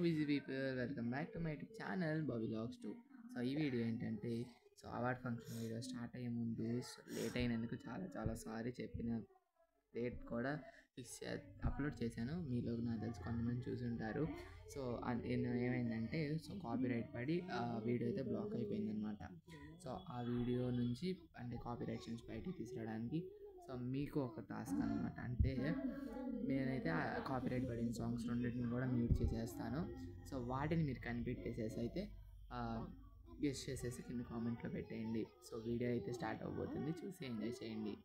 busy people, welcome back to my YouTube channel Bobby Vlogs 2. So ఈ video ఏంటంటే award function video start అయ్యే ముందు late అయినందుకు చాలా సారీ. చెప్పిన డేట్ కూడా ఫిక్స్ అప్లోడ్ చేశాను. మీలో నాకు తెలిసి కొంతమంది చూసుంటారు. సో ఏమైందంటే కాపీరైట్ పడి ఆ వీడియో అయితే బ్లాక్ అయిపోయిందనమాట. సో ఆ వీడియో నుంచి అంటే కాపీరైట్స్ బయటికి తీసుకురావడానికి మీకు ఒక టాస్క్ అనమాట. అంటే నేనైతే కాపీరైట్ పడిన సాంగ్స్ రెండింటిని కూడా మ్యూట్ చేసేస్తాను. సో వాటిని మీరు కనిపెట్టేసేసి అయితే గెస్ చేసేసి కింద కామెంట్లో పెట్టేయండి. సో వీడియో అయితే స్టార్ట్ అవబోతుంది, చూసి ఎంజాయ్ చేయండి.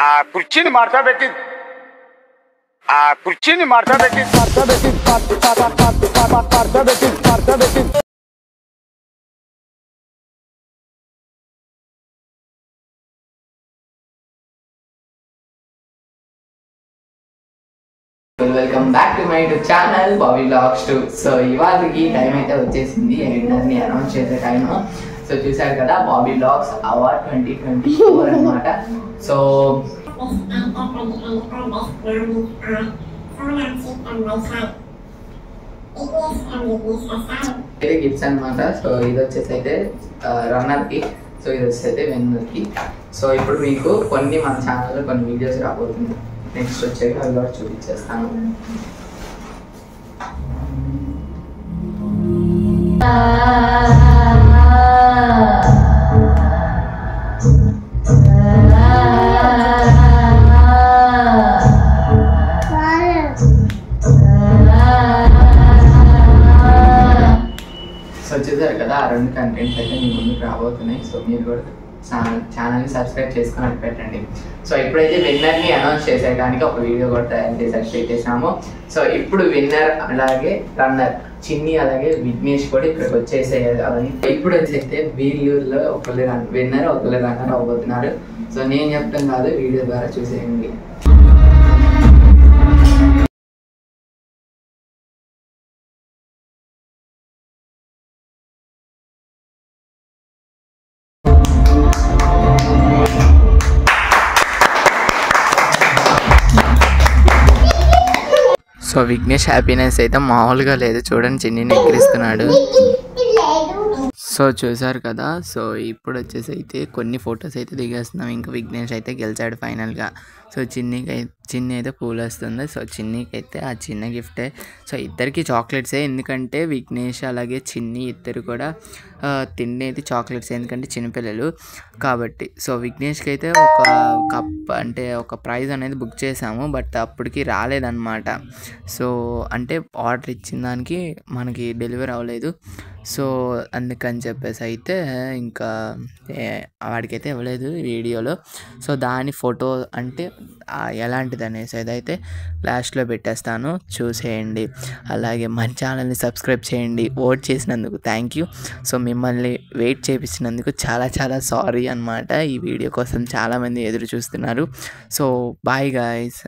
ఆ కుర్చీని మార్చా పెట్టి welcome back to my YouTube channel Bobby vlogs 2. So ఇవాళకి టైం అయితే వచ్చేసింది, విన్నర్ని అనౌన్స్ చేసే టైం. సో చూసారు కదా, బాబీ వ్లాగ్స్ అవార్డ్ 2024 అనమాట. సో ఇది గిఫ్ట్స్ అనమాట. సో ఇది వచ్చేసి అయితే రన్నర్కి, సో ఇది వచ్చేసి అయితే విన్నర్కి. సో ఇప్పుడు మీకు కొన్ని మన ఛానల్లో కొన్ని వీడియోస్ రాబోతుంది. నెక్స్ట్ వచ్చేది అవి కూడా చూపించేస్తాను. సో చూసారు కదా, ఆ రెండు కంటెంట్స్ అయితే మీ ముందుకు రాబోతున్నాయి. సో మీరు కూడా ఛానల్ని సబ్స్క్రైబ్ చేసుకుని పెట్టండి. సో ఇప్పుడైతే విన్నర్ని అనౌన్స్ చేసేయడానికి ఒక వీడియో కూడా తయారు చేసి పెట్టేసాము. సో ఇప్పుడు విన్నర్ అలాగే రన్నర్ చిన్ని అలాగే విఘ్నేష్ కూడా ఇక్కడికి వచ్చేసేయాలి. అవన్నీ ఇప్పుడు వచ్చేస్తే వీళ్ళూరులో ఒకళ్ళు విన్నర్ ఒకళ్ళు రన్నర్ అవ్వబోతున్నారు. సో నేను చెప్తాను కాదు, వీడియో ద్వారా చూసేయండి. సో విఘ్నేష్ హ్యాపీనెస్ అయితే మామూలుగా లేదు, చూడండి చిన్నీని ఎక్కిరిస్తున్నాడు. సో చూసారు కదా, సో ఇప్పుడు వచ్చేసి అయితే కొన్ని ఫొటోస్ అయితే దిగేస్తున్నాం. ఇంకా విఘ్నేష్ అయితే గెలిచాడు ఫైనల్గా. సో చిన్ని అయితే పూలు వస్తుంది. సో చిన్నీకి అయితే ఆ చిన్న గిఫ్టే. సో ఇద్దరికి చాక్లెట్సే, ఎందుకంటే విఘ్నేష్ అలాగే చిన్ని ఇద్దరు కూడా తినేది చాక్లెట్స్, ఎందుకంటే చిన్నపిల్లలు కాబట్టి. సో విఘ్నేష్కి అయితే ఒక కప్ అంటే ఒక ప్రైజ్ అనేది బుక్ చేసాము, బట్ అప్పటికి రాలేదన్నమాట. సో అంటే ఆర్డర్ ఇచ్చిన దానికి మనకి డెలివరీ అవ్వలేదు. సో అందుకని చెప్పేసి అయితే ఇంకా వాడికైతే ఇవ్వలేదు వీడియోలో. సో దాని ఫోటో అంటే ఎలాంటిది అనేసి అయితే లాస్ట్లో పెట్టేస్తాను, చూసేయండి. అలాగే మన ఛానల్ని సబ్స్క్రైబ్ చేయండి. ఓట్ చేసినందుకు థ్యాంక్ యూ. సో మిమ్మల్ని వెయిట్ చేపించినందుకు చాలా సారీ అన్నమాట. ఈ వీడియో కోసం చాలామంది ఎదురు చూస్తున్నారు. So bye guys.